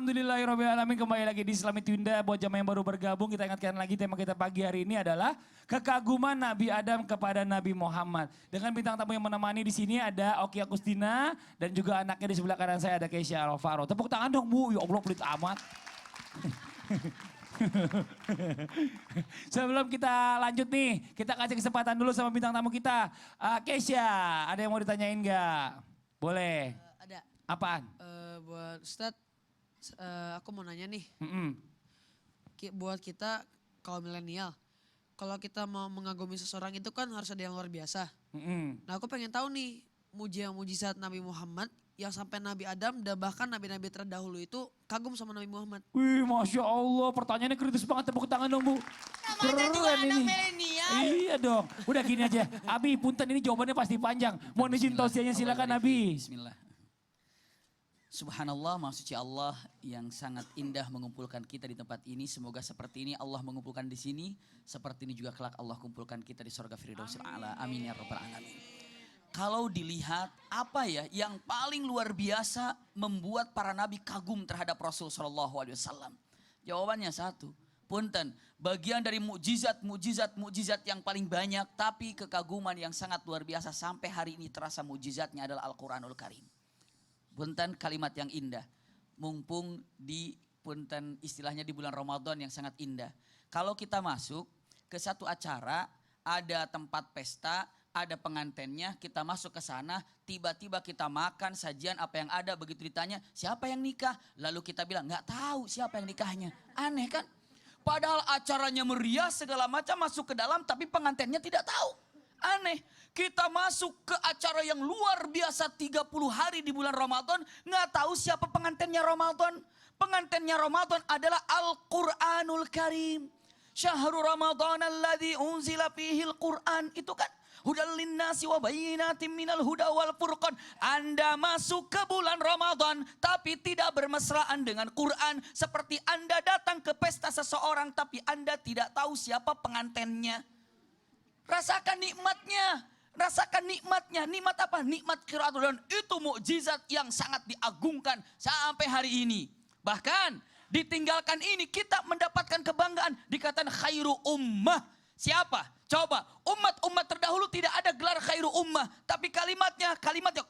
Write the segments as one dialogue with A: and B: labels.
A: Alhamdulillahirrahmanirrahim, kembali lagi di Islami Twinda. Buat jamaah yang baru bergabung, kita ingatkan lagi tema kita pagi hari ini adalah kekaguman Nabi Adam kepada Nabi Muhammad. Dengan bintang tamu yang menemani di sini ada Oki Agustina dan juga anaknya di sebelah kanan saya ada Keisha Alvaro. Tepuk tangan dong Bu, ya Allah pelit amat. Sebelum kita lanjut nih, kita kasih kesempatan dulu sama bintang tamu kita. Keisha, ada yang mau ditanyain nggak? Boleh.
B: Ada.
A: Apaan?
B: Buat Ustadz, aku mau nanya nih.
A: Mm-mm.
B: Buat kita kaum milenial, kalau kita mau mengagumi seseorang itu kan harus ada yang luar biasa.
A: Mm-mm.
B: Nah aku pengen tahu nih, mujizat Nabi Muhammad yang sampai Nabi Adam dan bahkan nabi-nabi terdahulu itu kagum sama Nabi Muhammad.
A: Wih, Masya Allah, pertanyaannya kritis banget, tepuk tangan dong Bu.
B: Namanya juga anak milenial.
A: Iya dong, udah gini aja. Abi, punten ini jawabannya pasti panjang. Mohon izin tausiahnya silakan Abi.
C: Bismillah. Subhanallah, maha suci Allah yang sangat indah mengumpulkan kita di tempat ini. Semoga seperti ini Allah mengumpulkan di sini. Seperti ini juga kelak Allah kumpulkan kita di surga Firdausil A'la. Amin ya rabbal alamin. Kalau dilihat apa ya yang paling luar biasa membuat para nabi kagum terhadap Rasul sallallahu alaihi wasallam? Jawabannya satu. Punten, bagian dari mukjizat yang paling banyak, tapi kekaguman yang sangat luar biasa sampai hari ini terasa mukjizatnya adalah Al-Qur'anul Karim. Punten, kalimat yang indah. Mumpung di punten istilahnya di bulan Ramadan yang sangat indah. Kalau kita masuk ke satu acara, ada tempat pesta, ada pengantennya, kita masuk ke sana, tiba-tiba kita makan sajian apa yang ada, begitu ditanya siapa yang nikah, lalu kita bilang nggak tahu siapa yang nikahnya. Aneh kan? Padahal acaranya meriah segala macam, masuk ke dalam tapi pengantennya tidak tahu. Aneh, kita masuk ke acara yang luar biasa 30 hari di bulan Ramadan, nggak tahu siapa pengantennya Ramadan. Pengantennya Ramadan adalah Al-Qur'anul Karim. Syahrul Ramadan alladzi unzila fihil Qur'an, itu kan hudal linnasi wa bayyinatin minal huda wal furqan. Anda masuk ke bulan Ramadan tapi tidak bermesraan dengan Quran, seperti Anda datang ke pesta seseorang tapi Anda tidak tahu siapa pengantennya. Rasakan nikmatnya. Rasakan nikmatnya. Nikmat apa? Nikmat qiraatul Quran. Itu mukjizat yang sangat diagungkan sampai hari ini. Bahkan ditinggalkan ini kita mendapatkan kebanggaan. Dikatakan khairu ummah. Siapa? Coba, umat-umat terdahulu tidak ada gelar khairu ummah. Tapi kalimatnya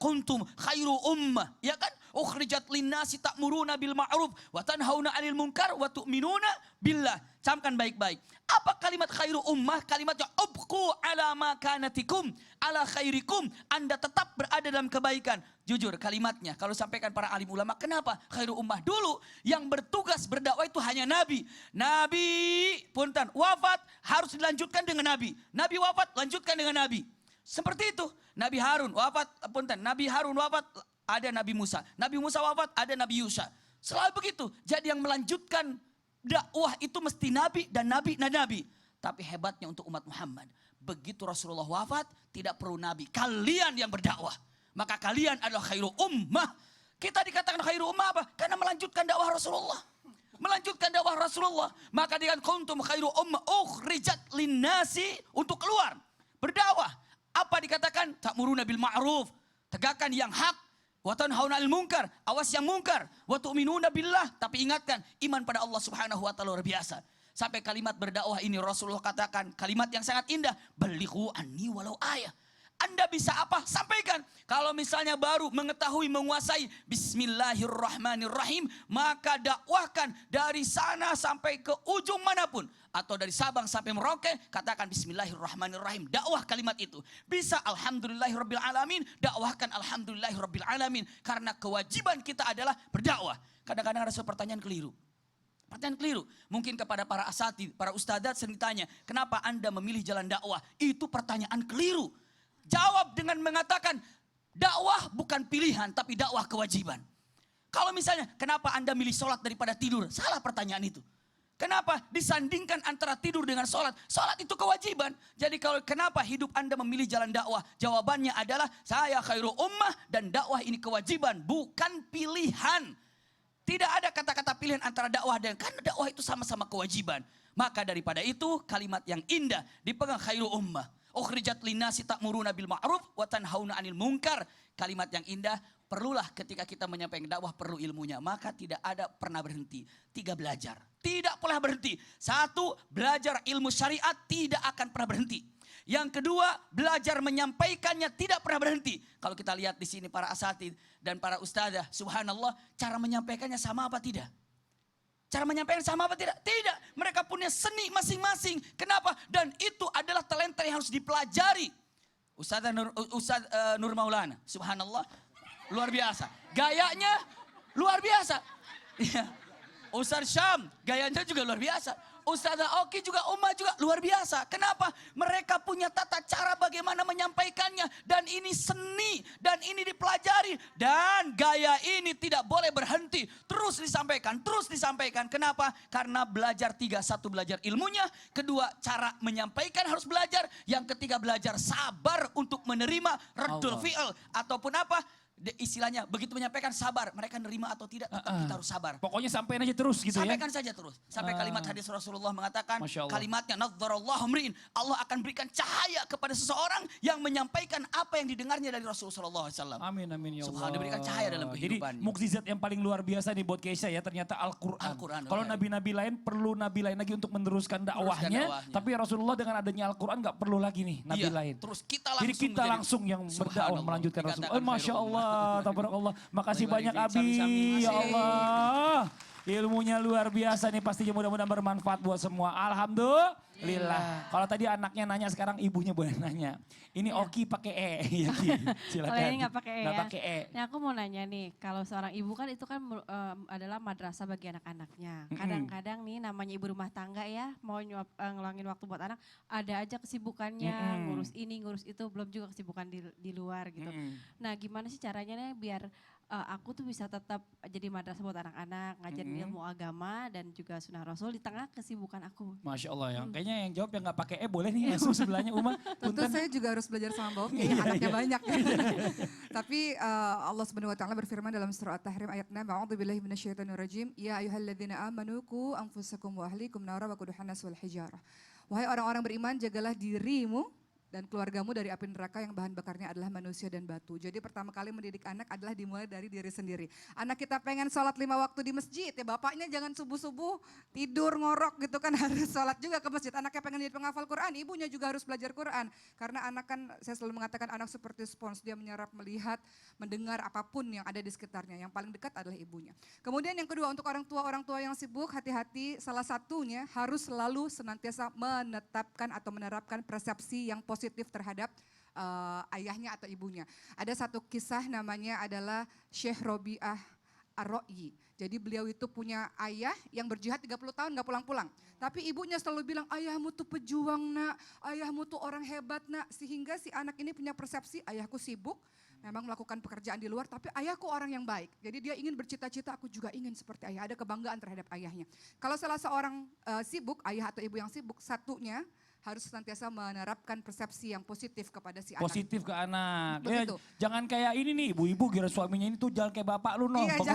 C: kuntum khairu ummah. Ya kan? Ukhrijat linnasi ta'muruna bil ma'ruf wa tanhauna 'anil munkar wa tu'minuna billah. Camkan baik-baik. Apa kalimat khairu ummah? Kalimatnya ubqu ala makanatikum ala khairikum. Anda tetap berada dalam kebaikan. Jujur kalimatnya kalau sampaikan para alim ulama, kenapa khairu ummah? Dulu yang bertugas berdakwah itu hanya nabi. Nabi punten wafat harus dilanjutkan dengan nabi. Nabi wafat lanjutkan dengan nabi. Seperti itu. Nabi Harun wafat, punten, Nabi Harun wafat, ada Nabi Musa. Nabi Musa wafat, ada Nabi Yusa. Selalu begitu. Jadi yang melanjutkan dakwah itu mesti nabi dan nabi dan nabi. Tapi hebatnya untuk umat Muhammad, begitu Rasulullah wafat tidak perlu nabi. Kalian yang berdakwah. Maka kalian adalah khairu ummah. Kita dikatakan khairu ummah apa? Karena melanjutkan dakwah Rasulullah. Melanjutkan dakwah Rasulullah. Maka dengan kuntum khairu ummah ukhrijat linnasi, untuk keluar. Berdakwah. Apa dikatakan? Ta'muruna bil ma'ruf. Tegakkan yang hak. Wa tanhauna 'anil munkar. Awas yang mungkar. Wa tu'minuna billah. Tapi ingatkan, iman pada Allah Subhanahu wa taala luar biasa. Sampai kalimat berdakwah ini Rasulullah katakan kalimat yang sangat indah. Balighu anni walau ayah. Anda bisa apa? Sampaikan. Kalau misalnya baru mengetahui, menguasai Bismillahirrahmanirrahim, maka dakwahkan dari sana sampai ke ujung manapun. Atau dari Sabang sampai Merauke, katakan Bismillahirrahmanirrahim. Dakwah kalimat itu. Bisa Alhamdulillahirrabbilalamin, dakwahkan Alhamdulillahirrabbilalamin. Karena kewajiban kita adalah berdakwah. Kadang-kadang ada sebuah pertanyaan keliru. Pertanyaan keliru. Mungkin kepada para asatidz, para ustadzat sering ditanya, kenapa Anda memilih jalan dakwah? Itu pertanyaan keliru. Jawab dengan mengatakan, dakwah bukan pilihan tapi dakwah kewajiban. Kalau misalnya, kenapa Anda milih sholat daripada tidur? Salah pertanyaan itu. Kenapa disandingkan antara tidur dengan sholat? Sholat itu kewajiban. Jadi kalau kenapa hidup Anda memilih jalan dakwah? Jawabannya adalah, saya khairu ummah dan dakwah ini kewajiban, bukan pilihan. Tidak ada kata-kata pilihan antara dakwah dan, karena dakwah itu sama-sama kewajiban. Maka daripada itu kalimat yang indah dipegang khairu ummah. Ukhrijat linnasi ta'muruna bil ma'ruf wa tanhauna 'anil munkar. Kalimat yang indah, perlulah ketika kita menyampaikan dakwah perlu ilmunya. Maka tidak ada pernah berhenti. 3, belajar. Tidak pernah berhenti. 1, belajar ilmu syariat tidak akan pernah berhenti. Yang kedua, belajar menyampaikannya tidak pernah berhenti. Kalau kita lihat di sini para asatid dan para ustadzah, subhanallah, cara menyampaikannya sama apa tidak? Cara menyampaikan sama apa tidak? Tidak. Mereka punya seni masing-masing. Kenapa? Dan itu adalah talenta yang harus dipelajari. Ustaz Nur Maulana, subhanallah, luar biasa. Gayanya luar biasa. Iya. Ustaz Syam, gayanya juga luar biasa. Ustazah Oki juga, Umma juga luar biasa. Kenapa? Mereka punya tata cara bagaimana menyampaikannya. Dan ini seni, dan ini dipelajari. Dan gaya ini tidak boleh berhenti. Terus disampaikan, terus disampaikan. Kenapa? Karena belajar 3. 1, belajar ilmunya. 2, cara menyampaikan harus belajar. Yang 3, belajar sabar untuk menerima raddul fi'l. Ataupun apa? Istilahnya begitu menyampaikan sabar, mereka nerima atau tidak tetap kita harus sabar.
A: Pokoknya sampein aja terus gitu
C: Sampaikan saja terus. Sampai kalimat hadis Rasulullah mengatakan kalimatnya nadzarallahu mri'in. Allah akan berikan cahaya kepada seseorang yang menyampaikan apa yang didengarnya dari Rasulullah SAW.
A: Amin amin ya Allah.
C: Subhanallah, diberikan cahaya dalam kehidupannya.
A: Jadi mukjizat yang paling luar biasa nih buat Keisha ya ternyata Al-Quran. Kalau nabi-nabi lain perlu nabi lain lagi untuk meneruskan dakwahnya. Tapi Rasulullah dengan adanya Al-Quran gak perlu lagi nih nabi lain.
C: Terus kita langsung
A: jadi kita langsung yang berdakwah melanjutkan Rasulullah. Masya Allah. Tabarakallah. Makasih banyak Abi. Ya Allah. Ilmunya luar biasa nih pastinya mudah-mudahan bermanfaat buat semua. Alhamdulillah. Kalau tadi anaknya nanya sekarang ibunya boleh nanya. Ini Oki pakai E. Ya, Ki. Silakan.
D: Kalau ini nggak pakai E
A: Nggak
D: ya.
A: pakai E.
D: Nah aku mau nanya nih, kalau seorang ibu kan itu kan adalah madrasah bagi anak-anaknya. Kadang-kadang nih namanya ibu rumah tangga ya, mau ngeluangin waktu buat anak, ada aja kesibukannya, ngurus ini, ngurus itu, belum juga kesibukan di luar gitu. Nah gimana sih caranya nih biar aku tuh bisa tetap jadi madrasah buat anak-anak, ngajarin ilmu agama dan juga sunnah Rasul di tengah kesibukan aku.
A: Masya Allah ya. Kayaknya yang jawab yang nggak pakai E boleh nih langsung sebelahnya Uma.
E: Tentu saya juga harus belajar sama Mbak Oki, anaknya banyak. Tapi Allah Subhanahu wa taala berfirman dalam surah At-Tahrim ayat 6, "A'udzubillahi minasyaitonirrajim. Ya ayyuhalladzina amanu qu anfusakum wa ahlikum nara wa quduhan nas wal hijarah." Wahai orang-orang beriman, jagalah dirimu dan keluargamu dari api neraka yang bahan bakarnya adalah manusia dan batu. Jadi pertama kali mendidik anak adalah dimulai dari diri sendiri. Anak kita pengen sholat 5 waktu di masjid, ya bapaknya jangan subuh-subuh tidur ngorok gitu kan, harus sholat juga ke masjid. Anaknya pengen jadi penghafal Quran, ibunya juga harus belajar Quran. Karena anak kan, saya selalu mengatakan anak seperti spons, dia menyerap, melihat, mendengar apapun yang ada di sekitarnya. Yang paling dekat adalah ibunya. Kemudian yang kedua untuk orang tua yang sibuk, hati-hati, salah satunya harus selalu senantiasa menetapkan atau menerapkan persepsi yang positif terhadap ayahnya atau ibunya. Ada satu kisah namanya adalah Syekh Robi'ah Ar-Ro'i. Jadi beliau itu punya ayah yang berjihad 30 tahun gak pulang-pulang. Tapi ibunya selalu bilang, ayahmu tuh pejuang nak, ayahmu tuh orang hebat nak. Sehingga si anak ini punya persepsi, ayahku sibuk, memang melakukan pekerjaan di luar, tapi ayahku orang yang baik. Jadi dia ingin bercita-cita, aku juga ingin seperti ayah. Ada kebanggaan terhadap ayahnya. Kalau salah seorang sibuk, ayah atau ibu yang sibuk, satunya harus senantiasa menerapkan persepsi yang positif kepada si anak.
A: Positif ke anak.
E: Begitu.
A: Ya, jangan kayak ini nih, ibu-ibu kira suaminya ini tuh jangan kayak bapak lu noh.
E: Iya,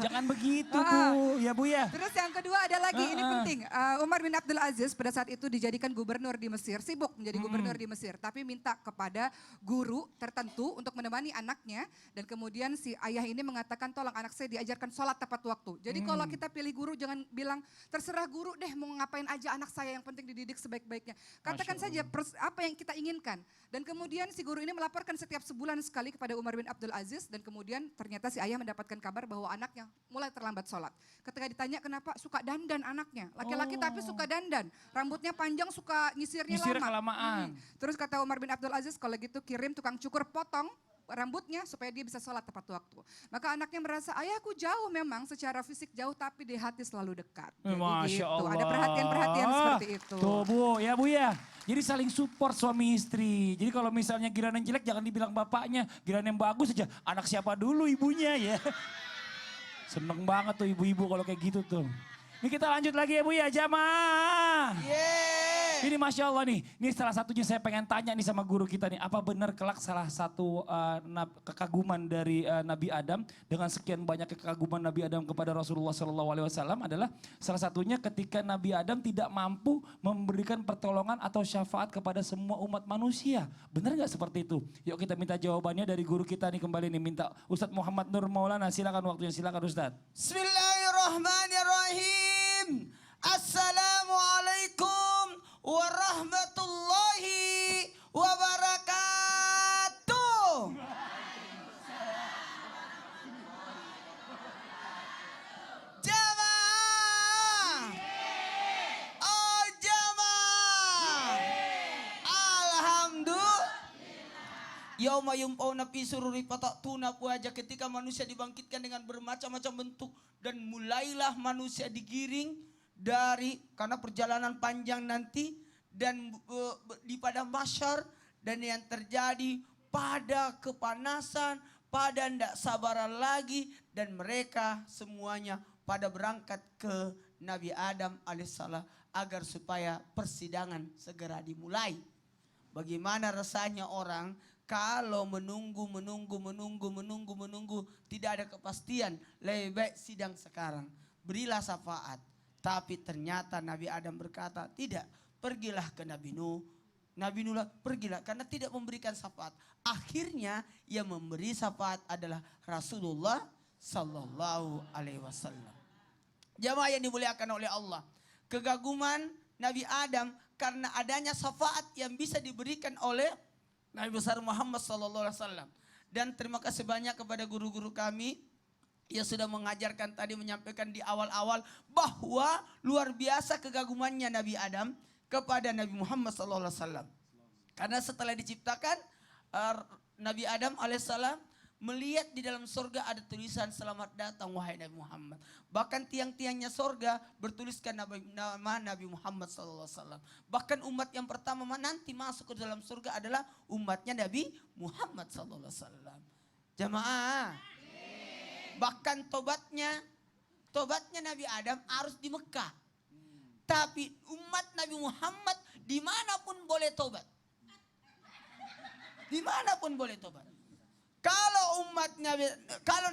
A: Jangan begitu Bu, ya Bu ya.
E: Terus yang kedua ada lagi, ini penting. Umar bin Abdul Aziz pada saat itu dijadikan gubernur di Mesir, sibuk menjadi gubernur di Mesir. Tapi minta kepada guru tertentu untuk menemani anaknya. Dan kemudian si ayah ini mengatakan, tolong anak saya diajarkan sholat tepat waktu. Jadi kalau kita pilih guru jangan bilang, terserah guru deh mau ngapain aja anak saya, yang penting dididik sebaik-baiknya. Katakan saja apa yang kita inginkan. Dan kemudian si guru ini melaporkan setiap sebulan sekali kepada Umar bin Abdul Aziz. Dan kemudian ternyata si ayah mendapatkan kabar bahwa anaknya mulai terlambat sholat. Ketika ditanya kenapa, suka dandan anaknya. Laki-laki tapi suka dandan. Rambutnya panjang, suka nyisirnya
A: kelamaan.
E: Terus kata Umar bin Abdul Aziz, kalau gitu kirim tukang cukur potong rambutnya supaya dia bisa sholat tepat waktu. Maka anaknya merasa, ayahku jauh memang secara fisik jauh tapi di hati selalu dekat. Jadi
A: Masya
E: gitu.
A: Allah.
E: Ada perhatian-perhatian seperti itu.
A: Tuh Bu ya. Jadi saling support suami istri. Jadi kalau misalnya giliran yang jelek jangan dibilang bapaknya. Giliran yang bagus aja, anak siapa dulu ibunya ya. Seneng banget tuh ibu-ibu kalau kayak gitu tuh. Ini kita lanjut lagi ya Bu ya, jamaah.
B: Yeay.
A: Ini Masya Allah nih, ini salah satunya saya pengen tanya nih sama guru kita nih. Apa benar kelak salah satu kekaguman dari Nabi Adam dengan sekian banyak kekaguman Nabi Adam kepada Rasulullah SAW adalah salah satunya ketika Nabi Adam tidak mampu memberikan pertolongan atau syafaat kepada semua umat manusia. Benar nggak seperti itu? Yuk kita minta jawabannya dari guru kita nih kembali nih. Minta Ustadz Muhammad Nur Maulana, silakan waktunya, silakan Ustadz.
F: Bismillahirrahmanirrahim. Assalamualaikum warahmatullahi wabarakatuh. Jamaah. Oh jamaah. Alhamdulillah. Yauma yumpawna fi sururi fatatuna wajah, ketika manusia dibangkitkan dengan bermacam-macam bentuk dan mulailah manusia digiring karena perjalanan panjang nanti dan di pada mahsyar, dan yang terjadi pada kepanasan, pada tidak sabaran lagi, dan mereka semuanya pada berangkat ke Nabi Adam alaihissalam agar supaya persidangan segera dimulai. Bagaimana rasanya orang kalau menunggu, tidak ada kepastian, lebih baik sidang sekarang. Berilah syafaat. Tapi ternyata Nabi Adam berkata, tidak, pergilah ke Nabi Nuh. Nabi Nuh pergilah karena tidak memberikan syafaat. Akhirnya yang memberi syafaat adalah Rasulullah Sallallahu Alaihi Wasallam. Jamaah yang dimuliakan oleh Allah. Kegaguman Nabi Adam karena adanya syafaat yang bisa diberikan oleh Nabi besar Muhammad Sallallahu Alaihi Wasallam. Dan terima kasih banyak kepada guru-guru kami yang sudah mengajarkan tadi, menyampaikan di awal-awal bahwa luar biasa kegagumannya Nabi Adam kepada Nabi Muhammad SAW. Karena setelah diciptakan Nabi Adam alaihissalam melihat di dalam surga ada tulisan selamat datang wahai Nabi Muhammad. Bahkan tiang-tiangnya surga bertuliskan nama Nabi Muhammad SAW. Bahkan umat yang pertama nanti masuk ke dalam surga adalah umatnya Nabi Muhammad SAW. Jamaah. Bahkan tobatnya Nabi Adam harus di Mekah. Tapi umat Nabi Muhammad dimanapun boleh tobat. Dimanapun boleh tobat. Kalau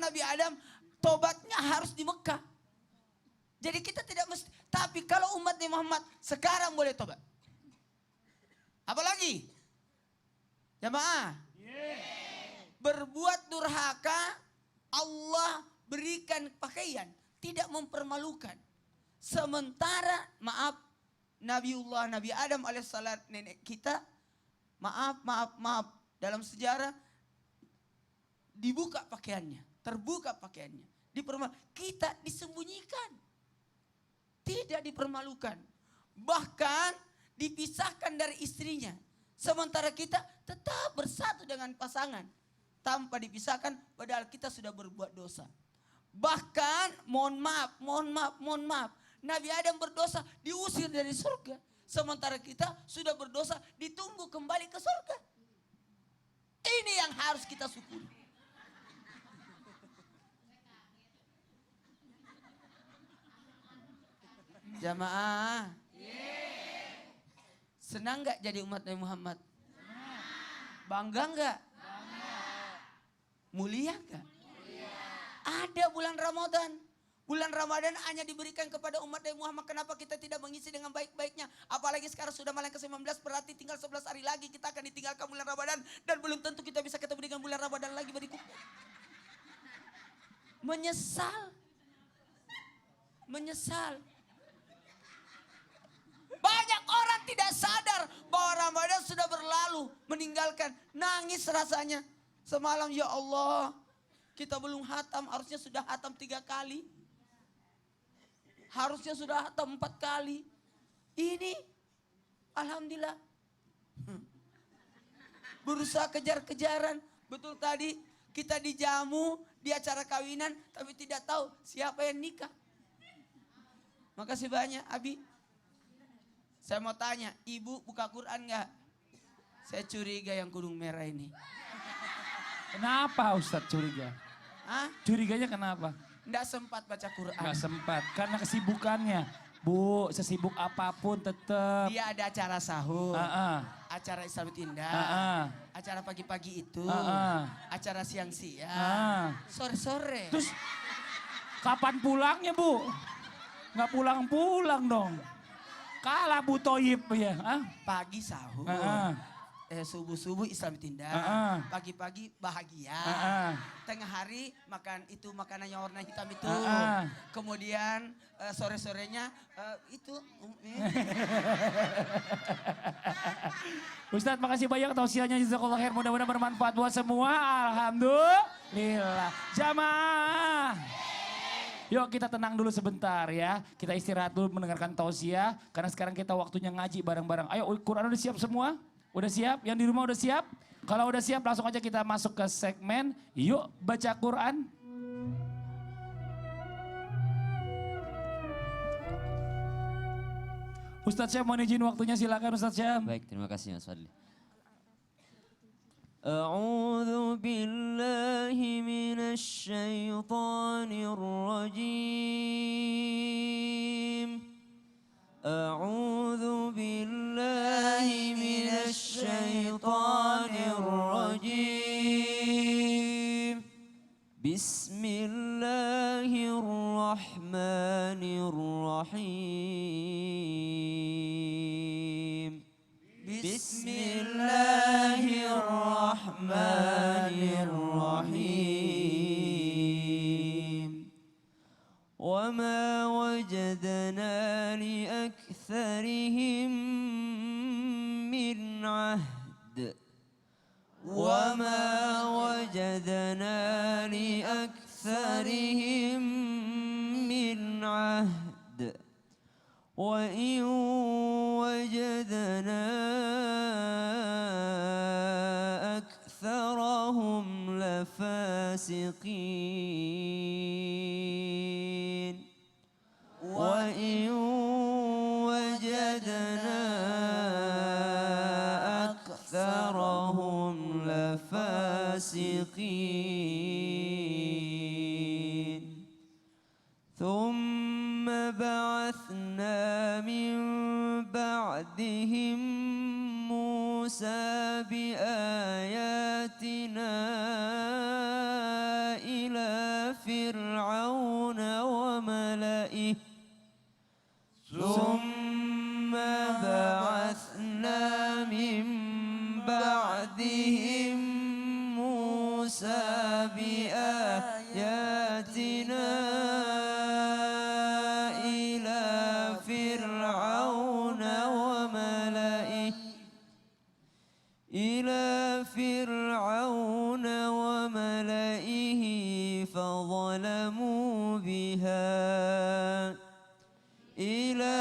F: Nabi Adam tobatnya harus di Mekah. Jadi kita tidak mesti. Tapi kalau umat Nabi Muhammad sekarang boleh tobat. Apalagi? Jamaah. Berbuat durhaka Allah berikan pakaian, tidak mempermalukan. Sementara maaf Nabi Adam alaihissalam nenek kita, maaf dalam sejarah dibuka pakaiannya, terbuka pakaiannya, kita disembunyikan, tidak dipermalukan, bahkan dipisahkan dari istrinya. Sementara kita tetap bersatu dengan pasangan tanpa dipisahkan, padahal kita sudah berbuat dosa. Bahkan mohon maaf, Nabi Adam berdosa diusir dari surga. Sementara kita sudah berdosa ditunggu kembali ke surga. Ini yang harus kita syukuri. Jamaah. Senang gak jadi umat Nabi Muhammad? Bangga gak? Mulia gak? Ada bulan Ramadan. Bulan Ramadan hanya diberikan kepada umat Nabi Muhammad. Kenapa kita tidak mengisi dengan baik-baiknya? Apalagi sekarang sudah malam ke-19, berarti tinggal 11 hari lagi kita akan ditinggalkan bulan Ramadan. Dan belum tentu kita bisa ketemu dengan bulan Ramadan lagi berikutnya. Menyesal. Banyak orang tidak sadar bahwa Ramadan sudah berlalu, meninggalkan, nangis rasanya. Semalam ya Allah, kita belum hatam, harusnya sudah hatam 3 kali. Harusnya sudah hatam 4 kali. Ini alhamdulillah. Berusaha kejar-kejaran. Betul tadi kita dijamu di acara kawinan tapi tidak tahu siapa yang nikah. Makasih banyak Abi. Saya mau tanya, ibu buka Quran nggak? Saya curiga yang kudung merah ini.
A: Kenapa Ustadz curiga?
F: Hah?
A: Curiganya kenapa?
F: Nggak sempat baca Quran.
A: Nggak sempat, karena kesibukannya. Bu, sesibuk apapun tetap.
F: Dia ada acara sahur,
A: Heeh.
F: acara Islamit Indah,
A: Heeh.
F: acara pagi-pagi itu,
A: Heeh.
F: acara siang-siang,
A: Heeh.
F: sore-sore.
A: Terus kapan pulangnya Bu? Nggak pulang-pulang dong. Kalah Bu Toyib ya. Ah?
F: Pagi sahur,
A: Heeh.
F: subuh-subuh Islamit Indah,
A: Heeh.
F: pagi-pagi bahagia.
A: Heeh.
F: Tengah hari makan itu makanan yang warna hitam itu.
A: Heeh.
F: Kemudian sore-sorenya itu.
A: Ustadz makasih banyak tausiahnya, jazakallah khair, mudah-mudahan bermanfaat buat semua. Alhamdulillah. Jamaah. Yuk kita tenang dulu sebentar ya. Kita istirahat dulu mendengarkan tausiah. Karena sekarang kita waktunya ngaji bareng-bareng. Ayo Quran udah siap semua? Udah siap? Yang di rumah udah siap? Kalau udah siap langsung aja kita masuk ke segmen Yuk Baca Quran. Ustadz Syam mohon izin waktunya, silakan Ustadz Syam.
G: Baik, terima kasih Mas Fadli. أعوذ بالله من الشيطان الرجيم أعوذ بالله من الشيطان الرجيم بسم الله الرحمن الرحيم بسم الله الرحمن الرحيم وما وجدنا لأكثرهم من عهد وما وجدنا لأكثرهم من عهد وإن وجدنا أكثرهم لفاسقين وإن وجدنا أكثرهم لفاسقين ثم بعثنا من بعدهم موسى بآياتنا إلى فرعون وملئه ثم بعثنا من بعدهم موسى بآياتنا إلى فرعون وملئه فظلموا بها إلى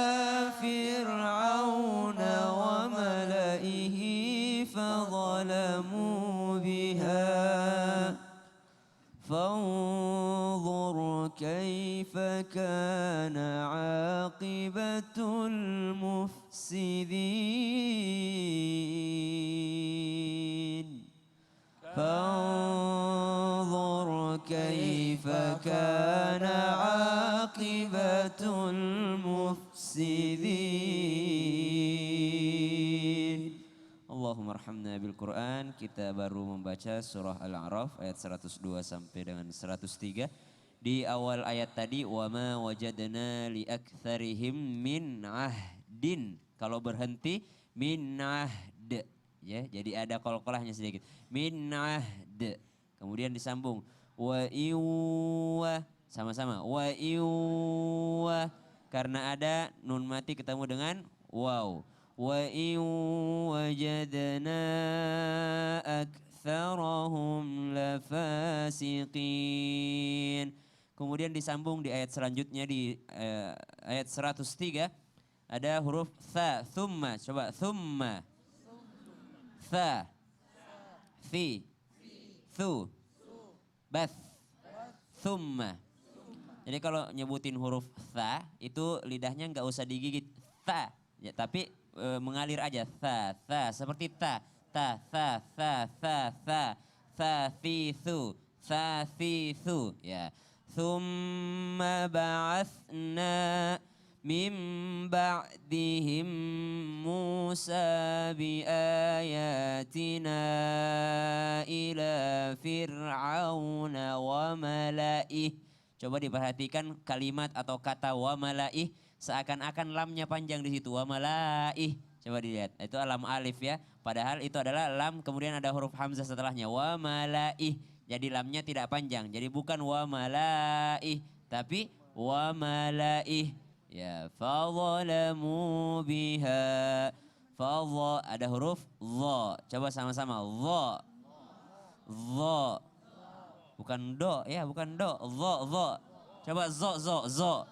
G: فرعون وملئه فظلموا بها فانظر كيف كان عاقبة المفسدين فانظر كيف كان عاقبة المفسدين Allahumma arhamna bil Quran. Kita baru membaca surah Al-A'raf ayat 102 sampai dengan 103. Di awal ayat tadi wa ma wajadna li aktsarihim min ahdin. Kalau berhenti min ahd ya. Jadi ada qalqalahnya sedikit. Min ahd. Kemudian disambung wa iwa sama-sama wa iwa karena ada nun mati ketemu dengan waw. Wa in wajadna aktsarahum lafasiqin. Kemudian disambung di ayat selanjutnya di ayat 103 ada huruf tha, thumma. Coba thumma. Tha. Fi. Thu. Bath. Thumma. Jadi kalau nyebutin huruf tha itu lidahnya nggak usah digigit tha, ya, tapi mengalir aja tha seperti ta thithu ya. Thumma ba'athna min ba'dihim Musa biayatina ila fir'auna wa mala'ih. Coba diperhatikan kalimat atau kata wa mala'ih, seakan-akan lamnya panjang di situ, wa mala'ih. Coba dilihat, itu lam alif ya. Padahal itu adalah lam, kemudian ada huruf hamzah setelahnya, wa mala'ih. Jadi lamnya tidak panjang, jadi bukan wa mala'ih, tapi wa mala'ih. Ya, fadzalamu biha. Fadha, ada huruf dha. Coba sama-sama, dha. Dha. Bukan do ya, bukan do. Dha, dha. Coba zo, zo, zo.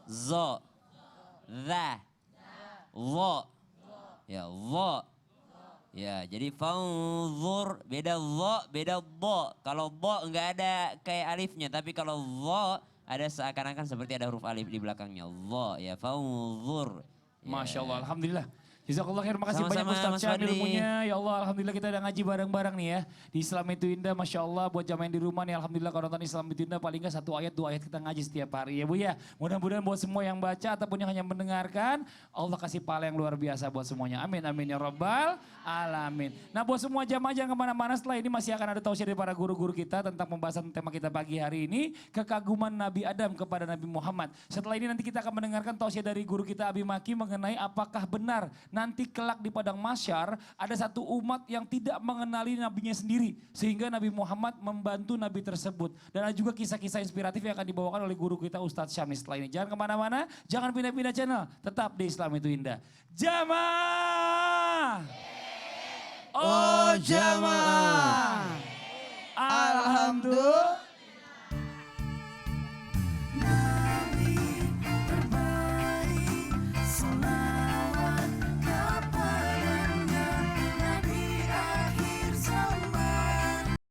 G: Zo. Dha. Dha. Ya, dha. Ya, jadi fanzur, beda dha, beda dha. Kalau dha enggak ada kayak alifnya, tapi kalau dha ada seakan-akan seperti ada huruf alif di belakangnya. Dha, ya, fanzur. Ya.
A: Masya Allah, Alhamdulillah. Jazakallah khair, makasih banyak
G: Sama-sama,
A: Ustaz
G: Mas
A: Syam
G: Fadli.
A: ilmunya. Ya Allah, Alhamdulillah kita udah ngaji bareng-bareng nih ya. Di Islam itu indah, Masya Allah. Buat jamaah yang di rumah nih, Alhamdulillah kalau nonton Islam itu indah paling nggak 1 ayat 2 ayat kita ngaji setiap hari ya Bu ya. Mudah-mudahan buat semua yang baca ataupun yang hanya mendengarkan, Allah kasih pahala yang luar biasa buat semuanya. Amin, amin ya Rabbal Alamin. Nah buat semua jamaah jangan kemana-mana, setelah ini masih akan ada tausiah dari para guru-guru kita tentang pembahasan tema kita pagi hari ini. Kekaguman Nabi Adam kepada Nabi Muhammad. Setelah ini nanti kita akan mendengarkan tausiah dari guru kita Abi Maki mengenai apakah benar nanti kelak di padang mahsyar ada satu umat yang tidak mengenali nabinya sendiri sehingga Nabi Muhammad membantu nabi tersebut. Dan ada juga kisah-kisah inspiratif yang akan dibawakan oleh guru kita Ustadz Syam setelah ini. Jangan kemana-mana, jangan pindah-pindah channel, tetap di Islam itu indah. Jamaah! Oh jamaah!